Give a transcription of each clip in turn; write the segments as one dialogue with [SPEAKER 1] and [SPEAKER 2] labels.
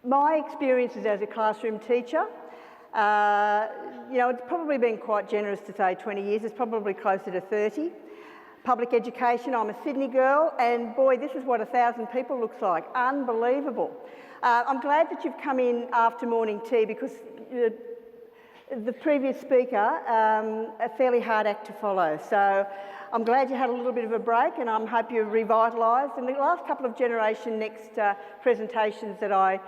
[SPEAKER 1] My experiences as a classroom teacher, it's probably been quite generous to say 20 years, it's probably closer to 30. Public education, I'm a Sydney girl, and boy, this is what 1,000 people looks like. Unbelievable. I'm glad that you've come in after morning tea because the previous speaker, a fairly hard act to follow. So I'm glad you had a little bit of a break, and I hope you're revitalised. And the last couple of Generation Next presentations that I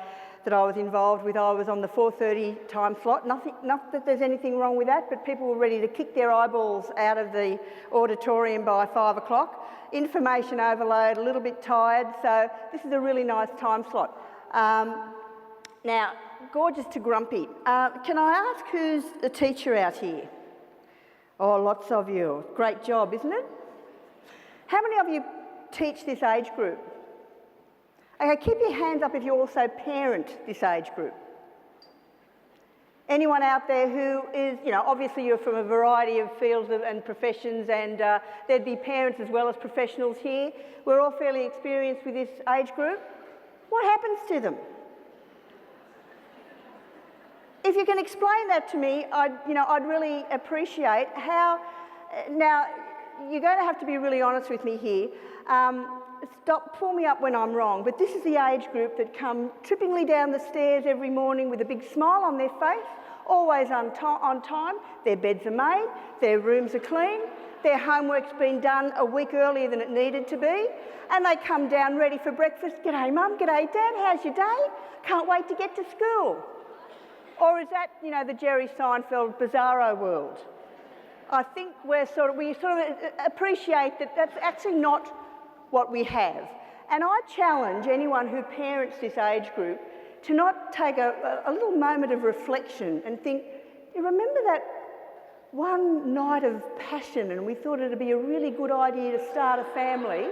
[SPEAKER 1] was involved with, I was on the 4:30 time slot. Not that there's anything wrong with that, but people were ready to kick their eyeballs out of the auditorium by 5 o'clock. Information overload, a little bit tired, so this is a really nice time slot. Now, gorgeous to grumpy. Can I ask who's a teacher out here? Oh, lots of you. Great job, isn't it? How many of you teach this age group? Okay, keep your hands up if you also parent this age group. Anyone out there who is, obviously you're from a variety of fields and professions, and there'd be parents as well as professionals here. We're all fairly experienced with this age group. What happens to them? If you can explain that to me, I'd really appreciate how. Now, you're going to have to be really honest with me here. Pull me up when I'm wrong, but this is the age group that come trippingly down the stairs every morning with a big smile on their face, always on time. Their beds are made, their rooms are clean, their homework's been done a week earlier than it needed to be, and they come down ready for breakfast. G'day, Mum. G'day, Dad. How's your day? Can't wait to get to school. Or is that, the Jerry Seinfeld bizarro world? I think we sort of appreciate that that's actually not what we have. And I challenge anyone who parents this age group to not take a little moment of reflection and think, you remember that one night of passion and we thought it'd be a really good idea to start a family?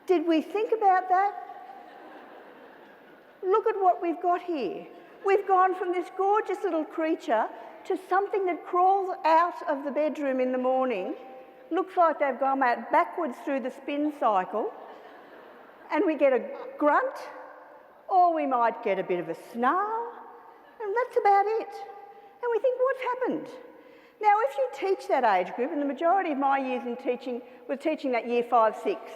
[SPEAKER 1] Did we think about that? Look at what we've got here. We've gone from this gorgeous little creature to something that crawls out of the bedroom in the morning, looks like they've gone out backwards through the spin cycle, and we get a grunt, or we might get a bit of a snarl, and that's about it. And we think, what's happened? Now, if you teach that age group, and the majority of my years in teaching was teaching that year 5, 6,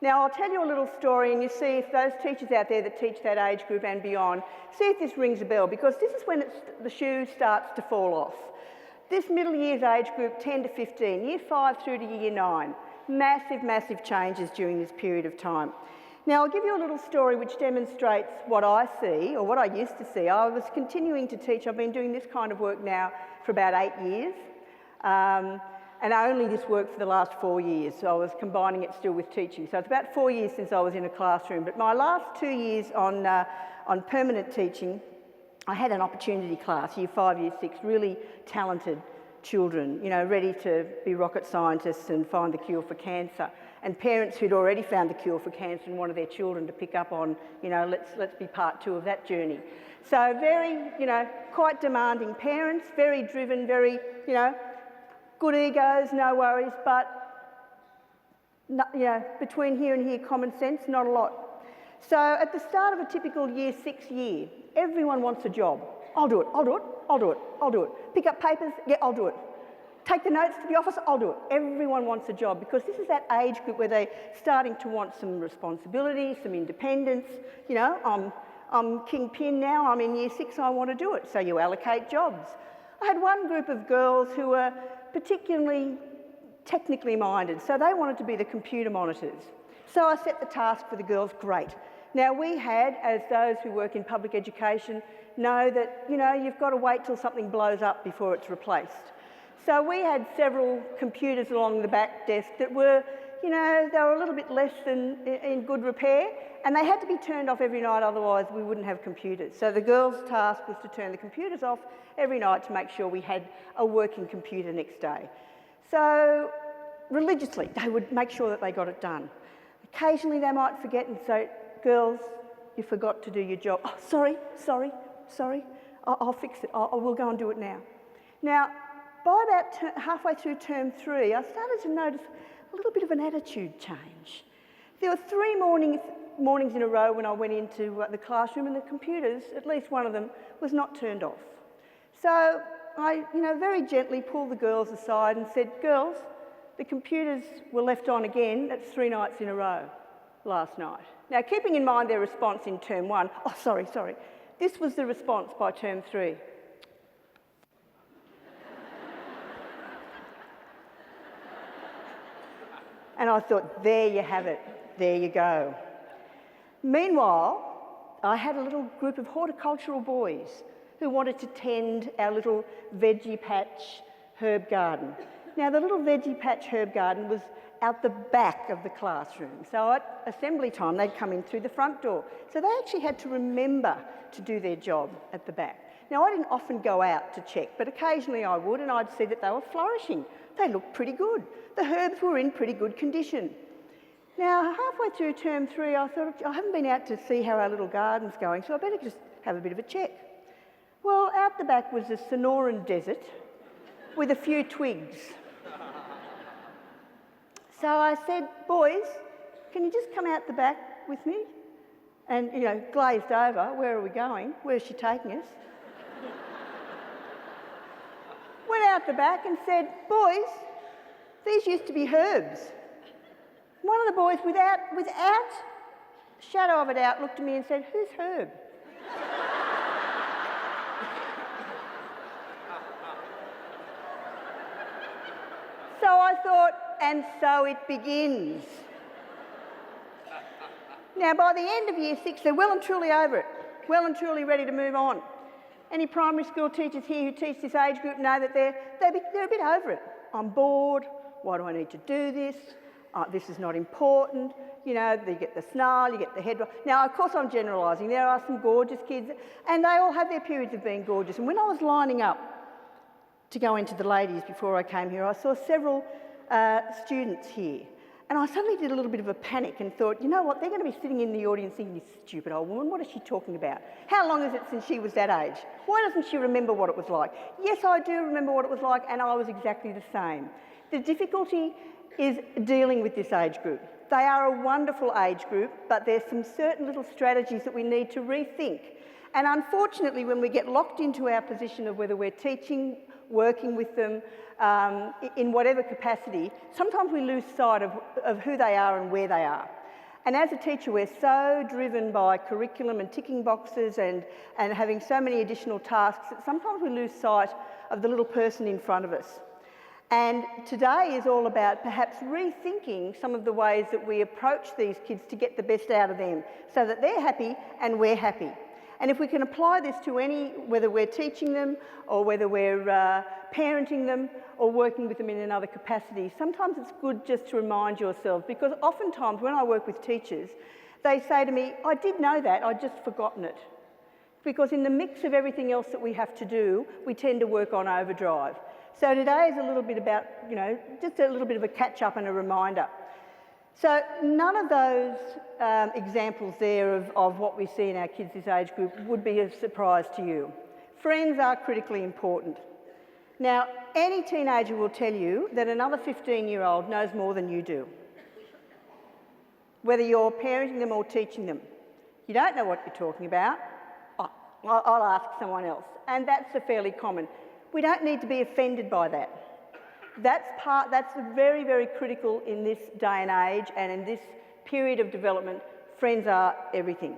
[SPEAKER 1] now, I'll tell you a little story and you see if those teachers out there that teach that age group and beyond, see if this rings a bell, because this is when the shoe starts to fall off. This middle years age group, 10 to 15, year 5 through to year 9, massive, massive changes during this period of time. Now, I'll give you a little story which demonstrates what I see, or what I used to see. I was continuing to teach. I've been doing this kind of work now for about 8 years. And only this work for the last 4 years, so I was combining it still with teaching. So it's about 4 years since I was in a classroom. But my last 2 years on permanent teaching, I had an opportunity class, year 5, year 6, really talented children, ready to be rocket scientists and find the cure for cancer. And parents who'd already found the cure for cancer and wanted their children to pick up on, let's be part 2 of that journey. So very, quite demanding parents, very driven, very, good egos, no worries, but between here and here, common sense, not a lot. So at the start of a typical year 6 year, everyone wants a job. I'll do it, I'll do it, I'll do it, I'll do it. Pick up papers, yeah, I'll do it. Take the notes to the office, I'll do it. Everyone wants a job because this is that age group where they're starting to want some responsibility, some independence. I'm kingpin now, I'm in year 6, I want to do it. So you allocate jobs. I had one group of girls who were particularly technically minded, so they wanted to be the computer monitors. So I set the task for the girls, great. Now we had, as those who work in public education know that, you've got to wait till something blows up before it's replaced. So we had several computers along the back desk that were, they were a little bit less than in good repair, and they had to be turned off every night, otherwise we wouldn't have computers. So the girls' task was to turn the computers off every night to make sure we had a working computer next day. So religiously, they would make sure that they got it done. Occasionally they might forget and say, girls, you forgot to do your job. Oh, sorry. I'll fix it. We'll go and do it now. Now, by about halfway through term 3, I started to notice a little bit of an attitude change. There were 3 mornings mornings in a row when I went into the classroom and the computers, at least one of them, was not turned off. So I, very gently pulled the girls aside and said, girls, the computers were left on again. That's 3 nights in a row last night. Now, keeping in mind their response in term 1, oh, sorry. This was the response by term 3. And I thought, there you have it, there you go. Meanwhile, I had a little group of horticultural boys who wanted to tend our little veggie patch herb garden. Now, the little veggie patch herb garden was out the back of the classroom. So at assembly time, they'd come in through the front door. So they actually had to remember to do their job at the back. Now, I didn't often go out to check, but occasionally I would, and I'd see that they were flourishing. They looked pretty good. The herbs were in pretty good condition. Now, halfway through term 3, I thought, I haven't been out to see how our little garden's going, so I better just have a bit of a check. Well, out the back was a Sonoran desert with a few twigs. So I said, boys, can you just come out the back with me? And, glazed over, where are we going? Where's she taking us? Went out the back and said, boys, these used to be herbs. One of the boys, without shadow of a doubt, looked at me and said, who's Herb? So I thought, and so it begins. Now, by the end of year 6, they're well and truly over it, well and truly ready to move on. Any primary school teachers here who teach this age group know that they're a bit over it. I'm bored. Why do I need to do this? This is not important. You get the snarl, you get the head roll. Now, of course, I'm generalising. There are some gorgeous kids, and they all have their periods of being gorgeous. And when I was lining up to go into the ladies before I came here, I saw several students here. And I suddenly did a little bit of a panic and thought, you know what, they're going to be sitting in the audience thinking, this stupid old woman, what is she talking about? How long is it since she was that age? Why doesn't she remember what it was like? Yes, I do remember what it was like, and I was exactly the same. The difficulty is dealing with this age group. They are a wonderful age group, but there's some certain little strategies that we need to rethink. And unfortunately, when we get locked into our position of whether we're teaching, working with them, in whatever capacity, sometimes we lose sight of who they are and where they are. And as a teacher, we're so driven by curriculum and ticking boxes and having so many additional tasks that sometimes we lose sight of the little person in front of us. And today is all about perhaps rethinking some of the ways that we approach these kids to get the best out of them so that they're happy and we're happy. And if we can apply this to whether we're teaching them or whether we're parenting them or working with them in another capacity, sometimes it's good just to remind yourselves, because oftentimes when I work with teachers, they say to me, I did know that, I'd just forgotten it. Because in the mix of everything else that we have to do, we tend to work on overdrive. So today is a little bit about, just a little bit of a catch-up and a reminder. So none of those examples there of what we see in our kids this age group would be a surprise to you. Friends are critically important. Now, any teenager will tell you that another 15-year-old knows more than you do, whether you're parenting them or teaching them. You don't know what you're talking about, I'll ask someone else. And that's a fairly common. We don't need to be offended by that. That's very, very critical in this day and age and in this period of development. Friends are everything.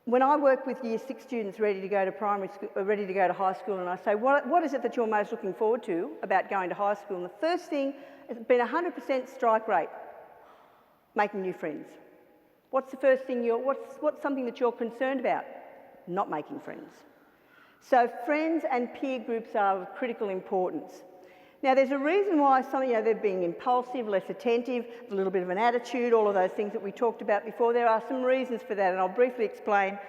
[SPEAKER 1] When I work with year 6 students ready to go to primary school, ready to go to high school, and I say, what is it that you're most looking forward to about going to high school? And the first thing has been 100% strike rate, making new friends. What's the first thing what's something that you're concerned about? Not making friends. So friends and peer groups are of critical importance. Now, there's a reason why they're being impulsive, less attentive, a little bit of an attitude, all of those things that we talked about before. There are some reasons for that, and I'll briefly explain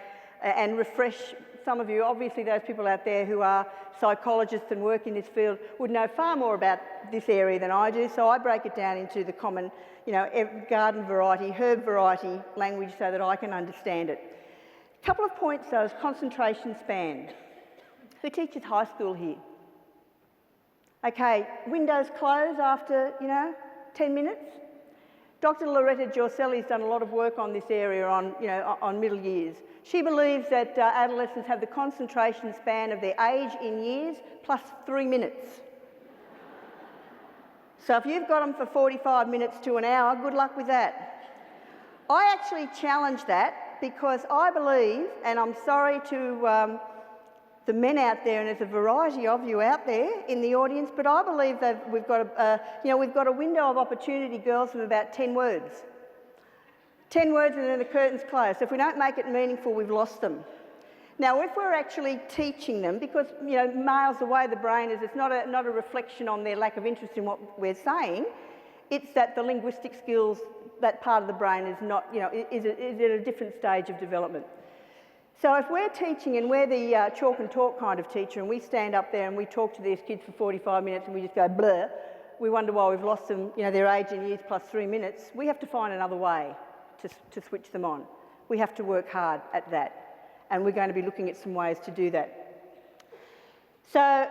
[SPEAKER 1] and refresh some of you. Obviously, those people out there who are psychologists and work in this field would know far more about this area than I do, so I break it down into the common, garden variety, herb variety language so that I can understand it. A couple of points, though, is concentration span. Who teaches high school here? Okay, windows close after, 10 minutes. Dr. Loretta Giorcelli's done a lot of work on this area on middle years. She believes that adolescents have the concentration span of their age in years plus 3 minutes. So if you've got them for 45 minutes to an hour, good luck with that. I actually challenge that because I believe, and I'm sorry to the men out there, and there's a variety of you out there in the audience, but I believe that we've got a window of opportunity, girls, of about 10 words. 10 words and then the curtain's closed. So if we don't make it meaningful, we've lost them. Now, if we're actually teaching them, because males, the way the brain is, it's not a reflection on their lack of interest in what we're saying. It's that the linguistic skills, that part of the brain is not, is at a different stage of development. So if we're teaching and we're the chalk and talk kind of teacher, and we stand up there and we talk to these kids for 45 minutes and we just go blur, we wonder why we've lost them, their age in years plus 3 minutes. We have to find another way to switch them on. We have to work hard at that, and we're going to be looking at some ways to do that. So,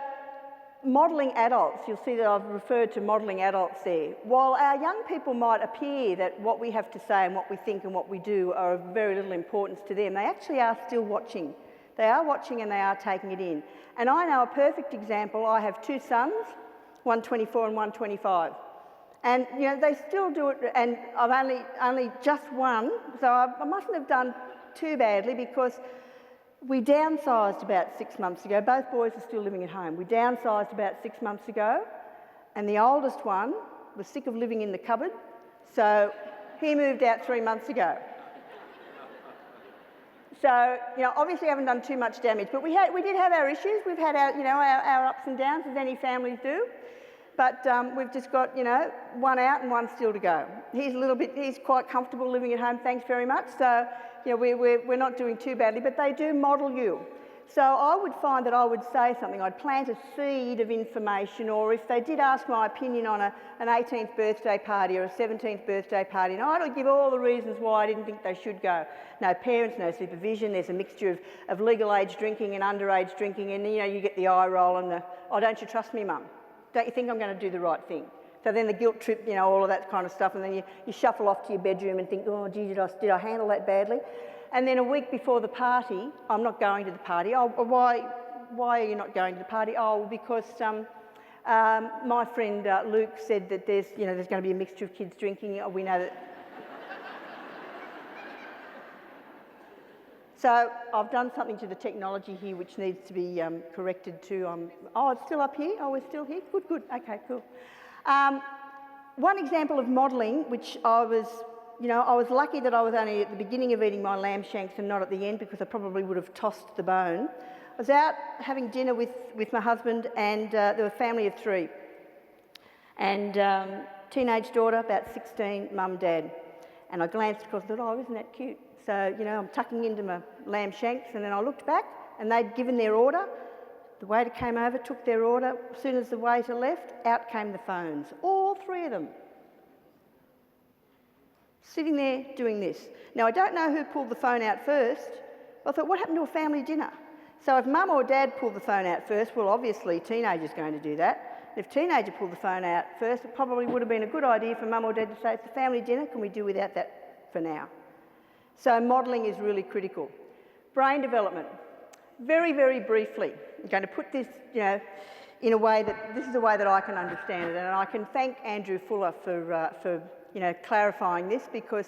[SPEAKER 1] modelling adults, you'll see that I've referred to modelling adults there. While our young people might appear that what we have to say and what we think and what we do are of very little importance to them, they actually are still watching. They are watching and they are taking it in. And I know a perfect example. I have 2 sons, one 24 and one 25. And, they still do it, and I've only just one, so I mustn't have done too badly because we downsized about 6 months ago. Both boys are still living at home. We downsized about 6 months ago, and the oldest one was sick of living in the cupboard, so he moved out 3 months ago. So, obviously haven't done too much damage, but we did have our issues. We've had our ups and downs, as any families do. But we've just got, one out and one still to go. He's quite comfortable living at home, thanks very much. So, we're not doing too badly, but they do model you. So I would find that I would say something. I'd plant a seed of information, or if they did ask my opinion on an 18th birthday party or a 17th birthday party, and I'd give all the reasons why I didn't think they should go. No parents, no supervision, there's a mixture of legal age drinking and underage drinking, and you get the eye roll and the, oh, don't you trust me, Mum? Don't you think I'm going to do the right thing? So then the guilt trip, all of that kind of stuff, and then you shuffle off to your bedroom and think, oh, gee, did I handle that badly? And then a week before the party, I'm not going to the party. Oh, why are you not going to the party? Oh, because my friend Luke said that there's going to be a mixture of kids drinking. We know that. So I've done something to the technology here which needs to be corrected to. Oh, it's still up here? Oh, we're still here? Good. Okay, cool. One example of modelling, which I was lucky that I was only at the beginning of eating my lamb shanks and not at the end, because I probably would have tossed the bone. I was out having dinner with my husband, and there were a family of 3. And teenage daughter, about 16, mum, dad. And I glanced across and thought, oh, isn't that cute? So, I'm tucking into my lamb shanks, and then I looked back and they'd given their order. The waiter came over, took their order. As soon as the waiter left, out came the phones. All 3 of them. Sitting there doing this. Now, I don't know who pulled the phone out first. I thought, what happened to a family dinner? So if mum or dad pulled the phone out first, well, obviously teenager's going to do that. And if teenager pulled the phone out first, it probably would have been a good idea for mum or dad to say, it's a family dinner, can we do without that for now? So modelling is really critical. Brain development. Very, very briefly, I'm going to put this, in a way that, this is a way that I can understand it, and I can thank Andrew Fuller for clarifying this, because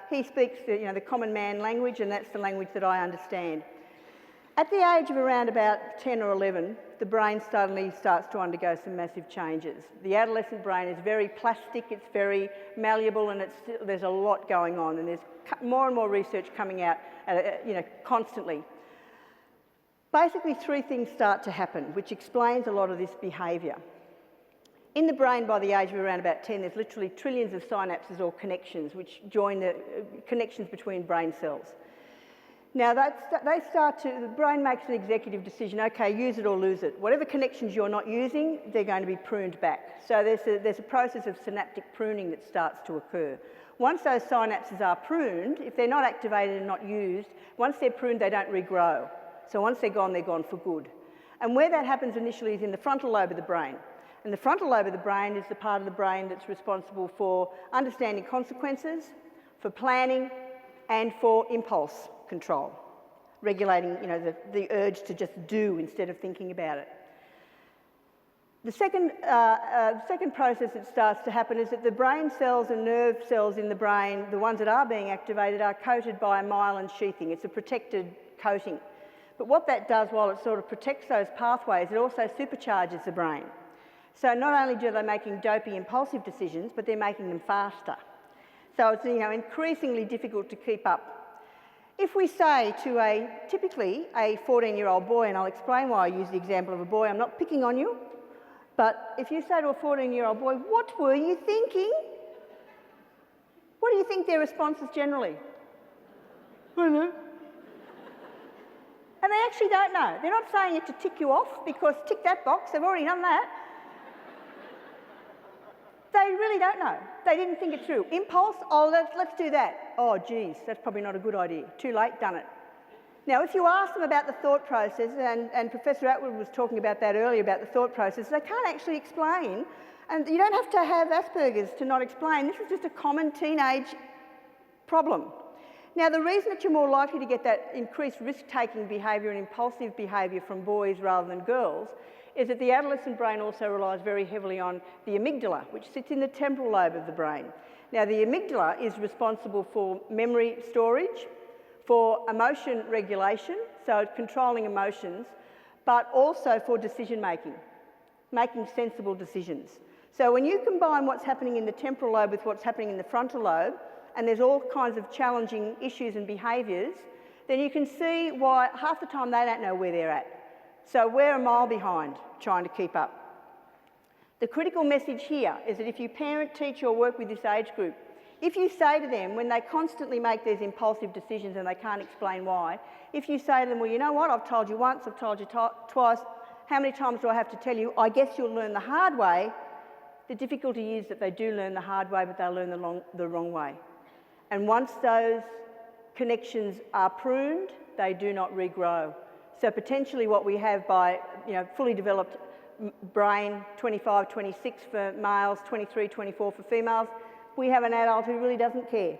[SPEAKER 1] he speaks the common man language, and that's the language that I understand. At the age of around about 10 or 11, the brain suddenly starts to undergo some massive changes. The adolescent brain is very plastic, it's very malleable, and there's a lot going on, and there's more and more research coming out, constantly. Basically, 3 things start to happen, which explains a lot of this behaviour. In the brain, by the age of around about 10, there's literally trillions of synapses or connections, which join the connections between brain cells. Now, the brain makes an executive decision, okay, use it or lose it. Whatever connections you're not using, they're going to be pruned back. So there's a process of synaptic pruning that starts to occur. Once those synapses are pruned, if they're not activated and not used, once they're pruned, they don't regrow. So once they're gone for good. And where that happens initially is in the frontal lobe of the brain. And the frontal lobe of the brain is the part of the brain that's responsible for understanding consequences, for planning, and for impulse control, regulating, the urge to just do instead of thinking about it. The second process that starts to happen is that the brain cells and nerve cells in the brain, the ones that are being activated, are coated by a myelin sheathing. It's a protected coating. But what that does, while it sort of protects those pathways, it also supercharges the brain. So not only do they making dopey, impulsive decisions, but they're making them faster. So it's increasingly difficult to keep up. If we say to typically a 14-year-old boy, and I'll explain why I use the example of a boy, I'm not picking on you, but if you say to a 14-year-old boy, "What were you thinking?" What do you think their response is generally? I don't know. And they actually don't know. They're not saying it to tick you off, because tick that box, they've already done that. They really don't know. They didn't think it through. Impulse, oh, let's do that. Oh, geez, that's probably not a good idea. Too late, done it. Now, if you ask them about the thought process, and Professor Atwood was talking about that earlier, about the thought process, they can't actually explain. And you don't have to have Asperger's to not explain. This is just a common teenage problem. Now, the reason that you're more likely to get that increased risk-taking behaviour and impulsive behaviour from boys rather than girls is that the adolescent brain also relies very heavily on the amygdala, which sits in the temporal lobe of the brain. Now, the amygdala is responsible for memory storage, for emotion regulation, so controlling emotions, but also for decision-making, making sensible decisions. So when you combine what's happening in the temporal lobe with what's happening in the frontal lobe, and there's all kinds of challenging issues and behaviours, then you can see why half the time they don't know where they're at. So we're a mile behind trying to keep up. The critical message here is that if you parent, teach or work with this age group, if you say to them, when they constantly make these impulsive decisions and they can't explain why, if you say to them, well, you know what, I've told you once, I've told you twice, how many times do I have to tell you? I guess you'll learn the hard way. The difficulty is that they do learn the hard way, but they'll learn the wrong way. And once those connections are pruned, they do not regrow. So potentially what we have by fully developed brain, 25, 26 for males, 23, 24 for females, we have an adult who really doesn't care.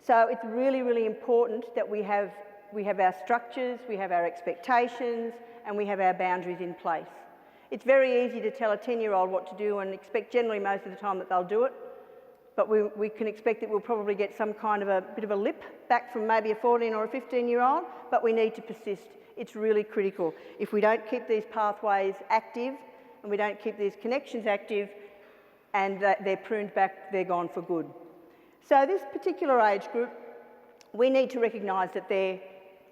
[SPEAKER 1] So it's really, really important that we have our structures, we have our expectations, and we have our boundaries in place. It's very easy to tell a 10-year-old what to do and expect generally most of the time that they'll do it, but we can expect that we'll probably get some kind of a bit of a lip back from maybe a 14 or a 15-year-old, but we need to persist. It's really critical. If we don't keep these pathways active and we don't keep these connections active and they're pruned back, they're gone for good. So this particular age group, we need to recognise that they're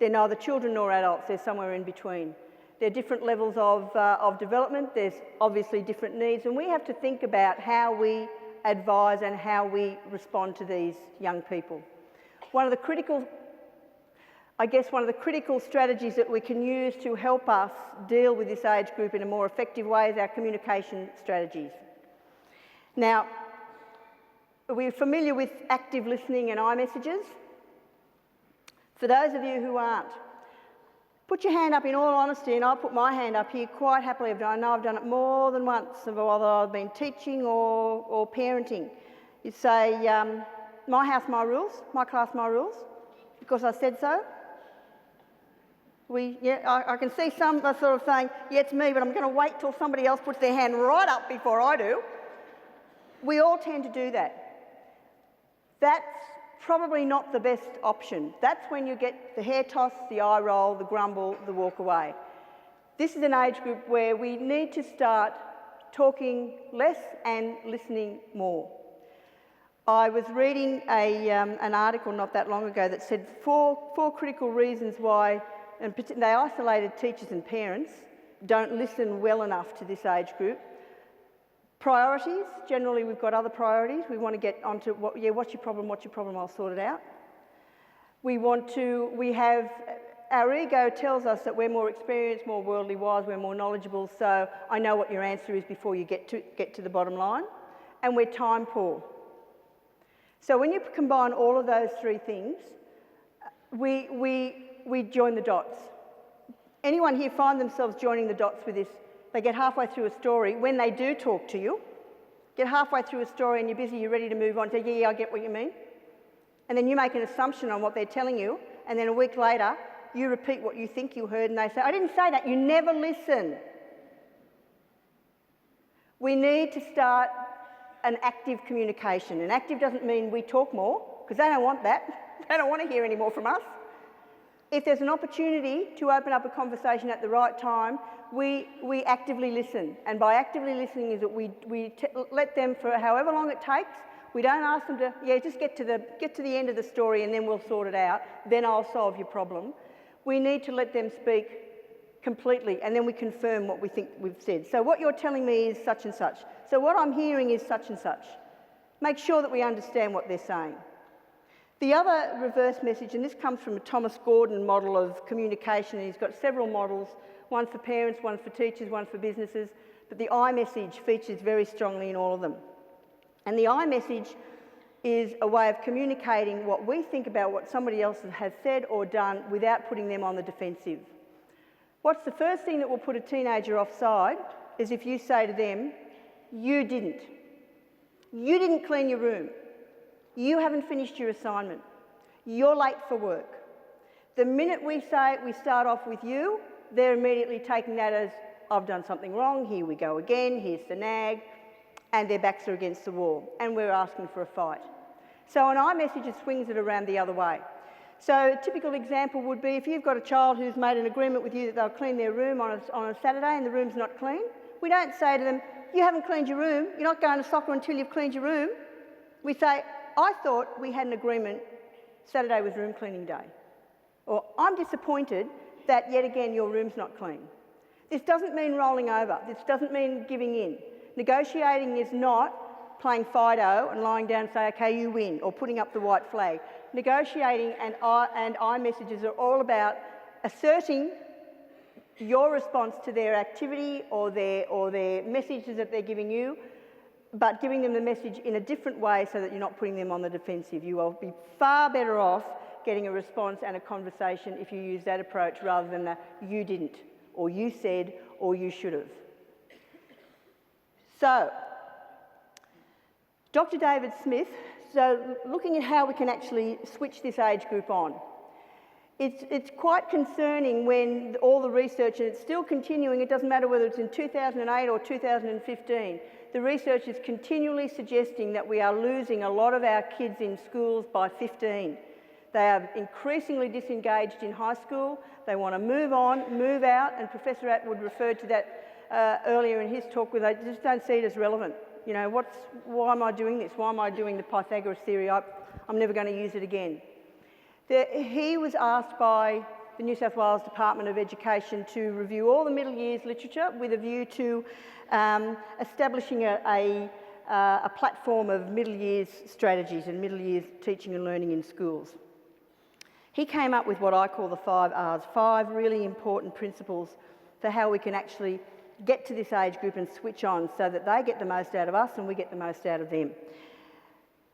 [SPEAKER 1] neither children nor adults, they're somewhere in between. There are different levels of development, there's obviously different needs, and we have to think about how we advise and how we respond to these young people. One of the critical strategies that we can use to help us deal with this age group in a more effective way is our communication strategies. Now, we're familiar with active listening and iMessages. For those of you who aren't, put your hand up in all honesty, and I'll put my hand up here quite happily. I know I've done it more than once, whether I've been teaching or parenting. You say, my house, my rules, my class, my rules, because I said so. I can see some are sort of saying, yeah, it's me, but I'm going to wait till somebody else puts their hand right up before I do. We all tend to do that. That's probably not the best option. That's when you get the hair toss, the eye roll, the grumble, the walk away. This is an age group where we need to start talking less and listening more. I was reading an article not that long ago that said four critical reasons why, and they isolated teachers and parents, don't listen well enough to this age group. Priorities, generally we've got other priorities. We want to get onto, what's your problem, I'll sort it out. Our ego tells us that we're more experienced, more worldly wise, we're more knowledgeable, so I know what your answer is before you get to the bottom line. And we're time poor. So when you combine all of those three things, we join the dots. Anyone here find themselves joining the dots with this They get halfway through a story, when they do talk to you, get halfway through a story and you're busy, you're ready to move on, say, yeah, I get what you mean. And then you make an assumption on what they're telling you, and then a week later, you repeat what you think you heard and they say, I didn't say that. You never listen. We need to start an active communication. And active doesn't mean we talk more, because they don't want that. They don't want to hear any more from us. If there's an opportunity to open up a conversation at the right time, we actively listen. And by actively listening is that we let them, for however long it takes, we don't ask them to, yeah, just get to the end of the story and then we'll sort it out, then I'll solve your problem. We need to let them speak completely, and then we confirm what we think we've said. So what you're telling me is such and such. So what I'm hearing is such and such. Make sure that we understand what they're saying. The other reverse message, and this comes from a Thomas Gordon model of communication, and he's got several models, one for parents, one for teachers, one for businesses, but the I message features very strongly in all of them. And the I message is a way of communicating what we think about what somebody else has said or done without putting them on the defensive. What's the first thing that will put a teenager offside is if you say to them, you didn't clean your room, you haven't finished your assignment, you're late for work. The minute we say we start off with you, they're immediately taking that as, I've done something wrong, here we go again, here's the nag, and their backs are against the wall, and we're asking for a fight. So an I message swings it around the other way. So a typical example would be if you've got a child who's made an agreement with you that they'll clean their room on a Saturday and the room's not clean, we don't say to them, you haven't cleaned your room, you're not going to soccer until you've cleaned your room. We say, I thought we had an agreement Saturday was room cleaning day. Or I'm disappointed that yet again your room's not clean. This doesn't mean rolling over, this doesn't mean giving in. Negotiating is not playing Fido and lying down and say, okay, you win, or putting up the white flag. Negotiating and I messages are all about asserting your response to their activity or their messages that they're giving you, but giving them the message in a different way so that you're not putting them on the defensive. You will be far better off getting a response and a conversation if you use that approach rather than the you didn't, or you said, or you should have. So, Dr. David Smith, so looking at how we can actually switch this age group on. It's quite concerning when all the research, and it's still continuing, it doesn't matter whether it's in 2008 or 2015, the research is continually suggesting that we are losing a lot of our kids in schools by 15. They are increasingly disengaged in high school, they want to move on, move out, and Professor Atwood referred to that earlier in his talk where they just don't see it as relevant. You know, why am I doing this? Why am I doing the Pythagoras theory? I'm never going to use it again. He was asked by the New South Wales Department of Education to review all the middle years literature with a view to establishing a platform of middle years strategies and middle years teaching and learning in schools. He came up with what I call the 5 R's, 5 really important principles for how we can actually get to this age group and switch on so that they get the most out of us and we get the most out of them.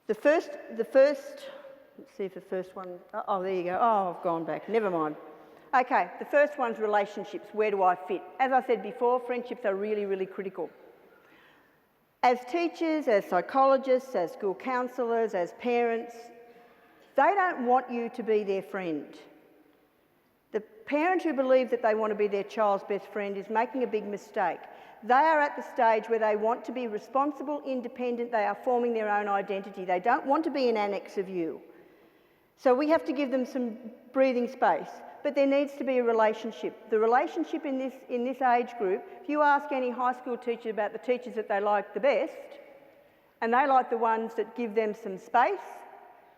[SPEAKER 1] The first, let's see if the first one, oh, there you go. Oh, I've gone back, never mind. Okay, the first one's relationships. Where do I fit? As I said before, friendships are really, really critical. As teachers, as psychologists, as school counsellors, as parents, they don't want you to be their friend. The parent who believes that they want to be their child's best friend is making a big mistake. They are at the stage where they want to be responsible, independent, they are forming their own identity. They don't want to be an annex of you. So we have to give them some breathing space, but there needs to be a relationship. The relationship in this age group, if you ask any high school teacher about the teachers that they like the best, and they like the ones that give them some space,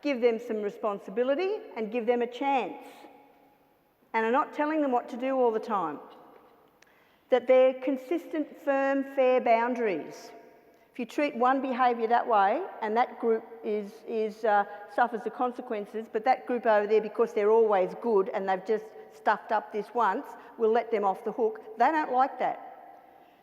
[SPEAKER 1] give them some responsibility, and give them a chance, and are not telling them what to do all the time. That they're consistent, firm, fair boundaries. If you treat one behaviour that way, and that group suffers the consequences, but that group over there, because they're always good and they've just stuffed up this once, will let them off the hook. They don't like that.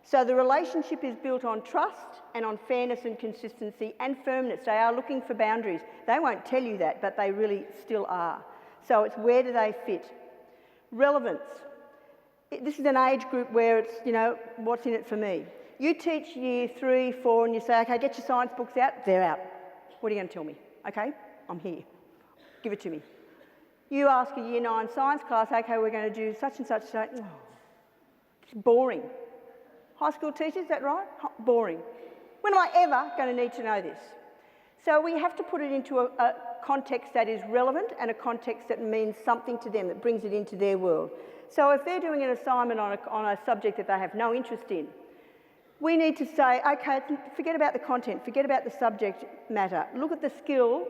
[SPEAKER 1] So the relationship is built on trust and on fairness and consistency and firmness. They are looking for boundaries. They won't tell you that, but they really still are. So it's where do they fit? Relevance. This is an age group where it's, what's in it for me? You teach year 3, 4, and you say, okay, get your science books out. They're out. What are you going to tell me? Okay, I'm here. Give it to me. You ask a year 9 science class, okay, we're going to do such and such. It's boring. High school teachers, is that right? Boring. When am I ever going to need to know this? So we have to put it into a context that is relevant and a context that means something to them, that brings it into their world. So if they're doing an assignment on a subject that they have no interest in, we need to say, okay, forget about the content, forget about the subject matter. Look at the skill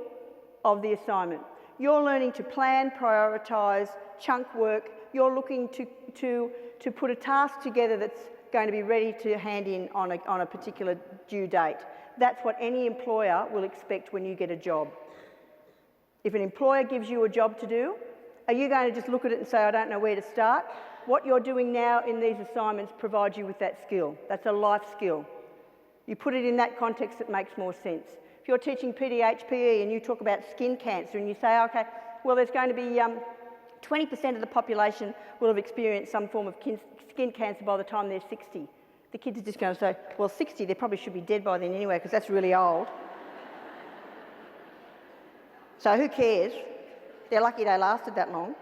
[SPEAKER 1] of the assignment. You're learning to plan, prioritise, chunk work. You're looking to put a task together that's going to be ready to hand in on a particular due date. That's what any employer will expect when you get a job. If an employer gives you a job to do, are you going to just look at it and say, I don't know where to start? What you're doing now in these assignments provides you with that skill. That's a life skill. You put it in that context, it makes more sense. If you're teaching PDHPE and you talk about skin cancer and you say, okay, well, there's going to be 20% of the population will have experienced some form of skin cancer by the time they're 60. The kids are just going to say, well, 60, they probably should be dead by then anyway, because that's really old. So who cares? They're lucky they lasted that long.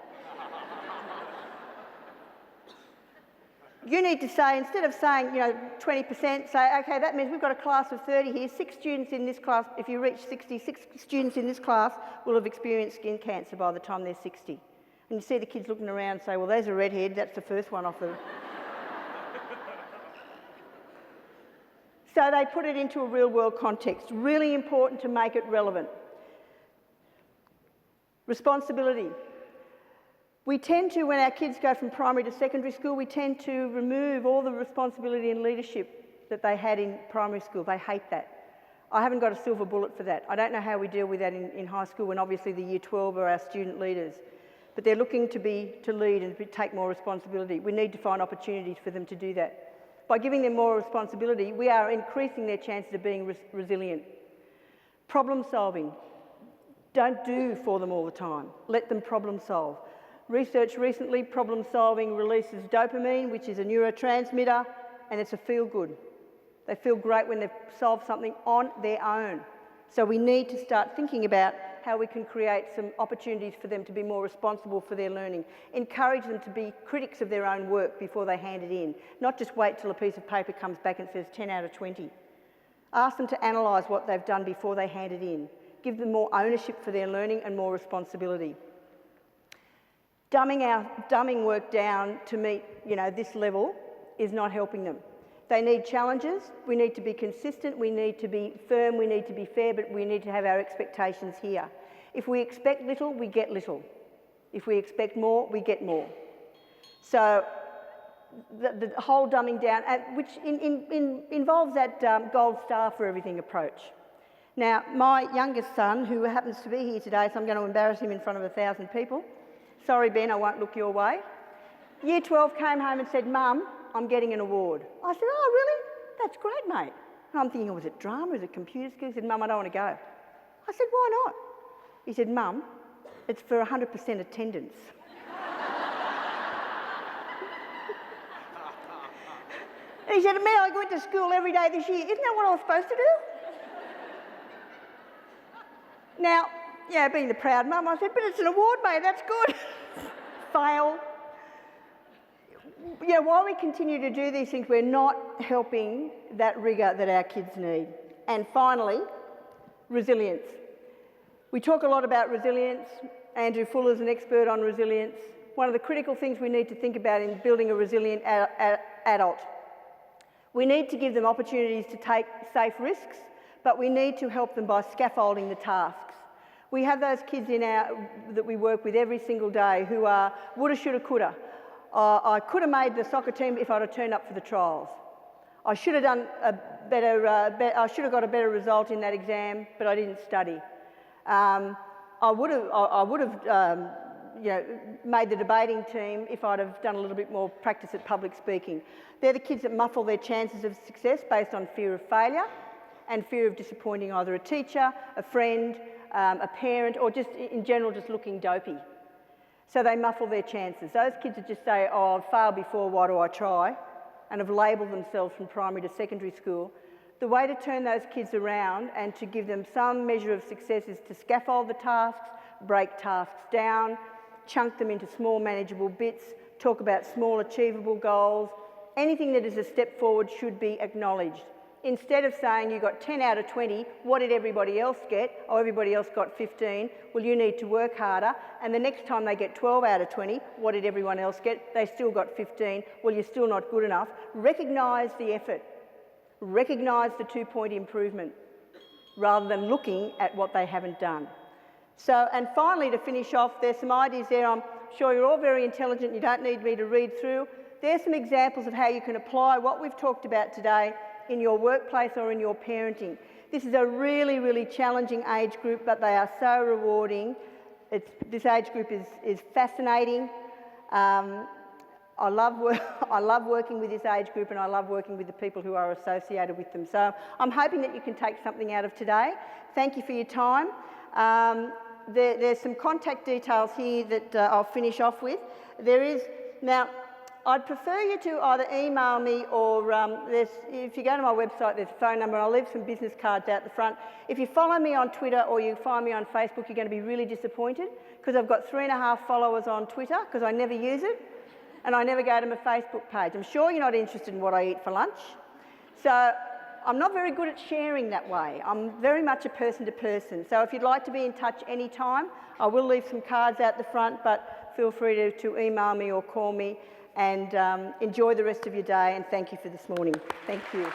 [SPEAKER 1] You need to say, instead of saying, 20%, say, okay, that means we've got a class of 30 here, 6 students in this class, if you reach 60, 6 students in this class will have experienced skin cancer by the time they're 60. And you see the kids looking around and say, well, there's a redhead, that's the first one off the... So they put it into a real-world context. Really important to make it relevant. Responsibility. We tend to, when our kids go from primary to secondary school, we tend to remove all the responsibility and leadership that they had in primary school. They hate that. I haven't got a silver bullet for that. I don't know how we deal with that in high school when obviously the year 12 are our student leaders. But they're looking to lead and take more responsibility. We need to find opportunities for them to do that. By giving them more responsibility, we are increasing their chances of being resilient. Problem solving. Don't do for them all the time. Let them problem solve. Research recently, problem solving releases dopamine, which is a neurotransmitter, and it's a feel-good. They feel great when they've solved something on their own. So we need to start thinking about how we can create some opportunities for them to be more responsible for their learning. Encourage them to be critics of their own work before they hand it in, not just wait till a piece of paper comes back and says 10 out of 20. Ask them to analyse what they've done before they hand it in. Give them more ownership for their learning and more responsibility. Dumbing work down to meet, this level is not helping them. They need challenges. We need to be consistent. We need to be firm. We need to be fair, but we need to have our expectations here. If we expect little, we get little. If we expect more, we get more. So the whole dumbing down, which involves that gold star for everything approach. Now, my youngest son, who happens to be here today, so I'm going to embarrass him in front of 1,000 people. Sorry, Ben, I won't look your way. Year 12 came home and said, Mum, I'm getting an award. I said, oh, really? That's great, mate. And I'm thinking, was it drama? Was it computer skills? He said, Mum, I don't want to go. I said, why not? He said, Mum, it's for 100% attendance. And he said, man, I went to school every day this year. Isn't that what I was supposed to do? Now, being the proud mum, I said, but it's an award, mate, that's good. Fail. While we continue to do these things, we're not helping that rigour that our kids need. And finally, resilience. We talk a lot about resilience. Andrew Fuller's an expert on resilience. One of the critical things we need to think about in building a resilient adult. We need to give them opportunities to take safe risks, but we need to help them by scaffolding the tasks. We have those kids that we work with every single day who are woulda, shoulda, coulda. I could have made the soccer team if I'd have turned up for the trials. I should have done I should have got a better result in that exam, but I didn't study. I would have made the debating team if I'd have done a little bit more practice at public speaking. They're the kids that muffle their chances of success based on fear of failure and fear of disappointing either a teacher, a friend, a parent, or just in general just looking dopey. So they muffle their chances. Those kids that just say, oh, I've failed before, why do I try? And have labelled themselves from primary to secondary school. The way to turn those kids around and to give them some measure of success is to scaffold the tasks, break tasks down, chunk them into small manageable bits, talk about small achievable goals. Anything that is a step forward should be acknowledged. Instead of saying you got 10 out of 20, what did everybody else get? Oh, everybody else got 15. Well, you need to work harder. And the next time they get 12 out of 20, what did everyone else get? They still got 15. Well, you're still not good enough. Recognise the effort. Recognise the 2-point improvement rather than looking at what they haven't done. So, and finally, to finish off, there's some ideas there. I'm sure you're all very intelligent. You don't need me to read through. There's some examples of how you can apply what we've talked about today in your workplace or in your parenting. This is a really, really challenging age group, but they are so rewarding. This age group is fascinating. I love working with this age group, and I love working with the people who are associated with them. So I'm hoping that you can take something out of today. Thank you for your time. There's some contact details here that I'll finish off with. Now, I'd prefer you to either email me or if you go to my website, there's a phone number, and I'll leave some business cards out the front. If you follow me on Twitter or you find me on Facebook, you're going to be really disappointed because I've got 3.5 followers on Twitter because I never use it and I never go to my Facebook page. I'm sure you're not interested in what I eat for lunch. So I'm not very good at sharing that way. I'm very much a person to person. So if you'd like to be in touch anytime, I will leave some cards out the front, but feel free to email me or call me. And enjoy the rest of your day, and thank you for this morning. Thank you.